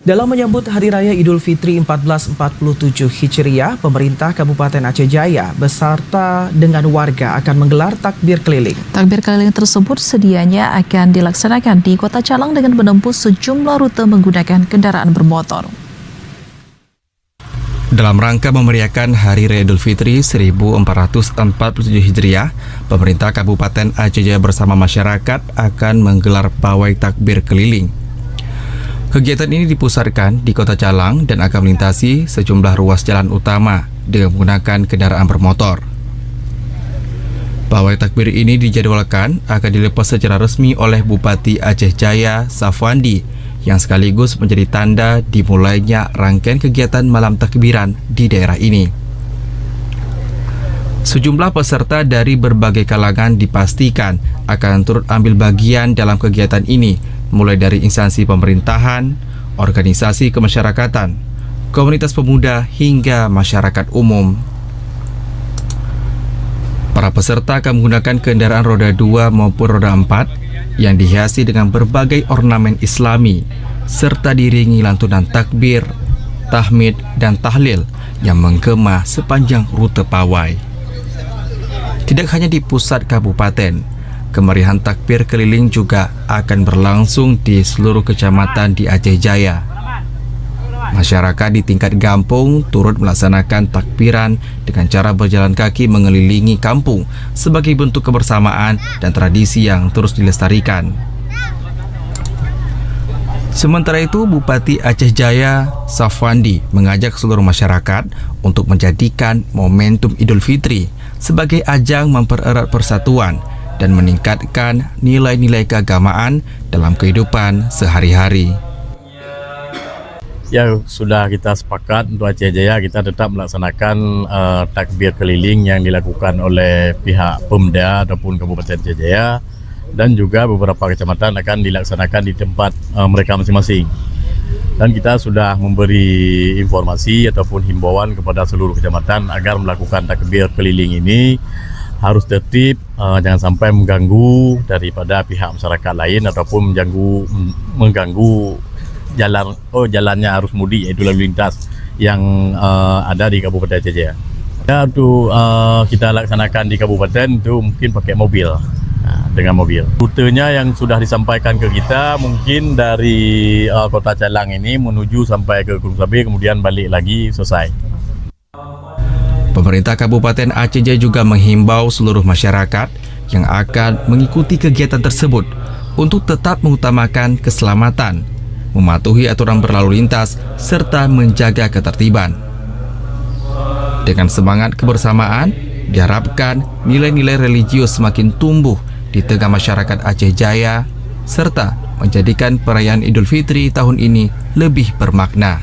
Dalam menyambut Hari Raya Idul Fitri 1447 Hijriah, pemerintah Kabupaten Aceh Jaya beserta dengan warga akan menggelar takbir keliling. Takbir keliling tersebut sedianya akan dilaksanakan di Kota Calang dengan menempuh sejumlah rute menggunakan kendaraan bermotor. Dalam rangka memeriahkan Hari Raya Idul Fitri 1447 Hijriah, pemerintah Kabupaten Aceh Jaya bersama masyarakat akan menggelar pawai takbir keliling. Kegiatan ini dipusatkan di Kota Calang dan akan melintasi sejumlah ruas jalan utama dengan menggunakan kendaraan bermotor. Pawai takbir ini dijadwalkan akan dilepas secara resmi oleh Bupati Aceh Jaya, Safwandi, yang sekaligus menjadi tanda dimulainya rangkaian kegiatan malam takbiran di daerah ini. Sejumlah peserta dari berbagai kalangan dipastikan akan turut ambil bagian dalam kegiatan ini, mulai dari instansi pemerintahan, organisasi kemasyarakatan, komunitas pemuda, hingga masyarakat umum. Para peserta akan menggunakan kendaraan roda 2 maupun roda 4 yang dihiasi dengan berbagai ornamen Islami, serta diiringi lantunan takbir, tahmid, dan tahlil yang menggema sepanjang rute pawai. Tidak hanya di pusat kabupaten, kemeriahan takbir keliling juga akan berlangsung di seluruh kecamatan di Aceh Jaya. Masyarakat di tingkat kampung turut melaksanakan takbiran dengan cara berjalan kaki mengelilingi kampung sebagai bentuk kebersamaan dan tradisi yang terus dilestarikan. Sementara itu, Bupati Aceh Jaya, Safwandi, mengajak seluruh masyarakat untuk menjadikan momentum Idul Fitri sebagai ajang mempererat persatuan dan meningkatkan nilai-nilai keagamaan dalam kehidupan sehari-hari. Ya, sudah kita sepakat untuk Aceh Jaya kita tetap melaksanakan takbir keliling yang dilakukan oleh pihak Pemda ataupun Kabupaten Aceh Jaya, dan juga beberapa kecamatan akan dilaksanakan di tempat mereka masing-masing. Dan kita sudah memberi informasi ataupun himbauan kepada seluruh kecamatan agar melakukan takbir keliling ini harus tertib, jangan sampai mengganggu daripada pihak masyarakat lain ataupun mengganggu jalannya arus mudik, yaitu lalu lintas yang ada di Kabupaten Aceh Jaya. Ya, untuk kita laksanakan di kabupaten itu mungkin pakai mobil. Dengan mobil. Rutenya yang sudah disampaikan ke kita mungkin dari Kota Calang ini menuju sampai ke Gunung Sabir, kemudian balik lagi, selesai. Pemerintah Kabupaten Aceh Jaya juga menghimbau seluruh masyarakat yang akan mengikuti kegiatan tersebut untuk tetap mengutamakan keselamatan, mematuhi aturan berlalu lintas, serta menjaga ketertiban. Dengan semangat kebersamaan, diharapkan nilai-nilai religius semakin tumbuh di tengah masyarakat Aceh Jaya, serta menjadikan perayaan Idul Fitri tahun ini lebih bermakna.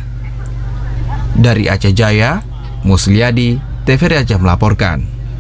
Dari Aceh Jaya, Musliadi, TVRI Aceh melaporkan.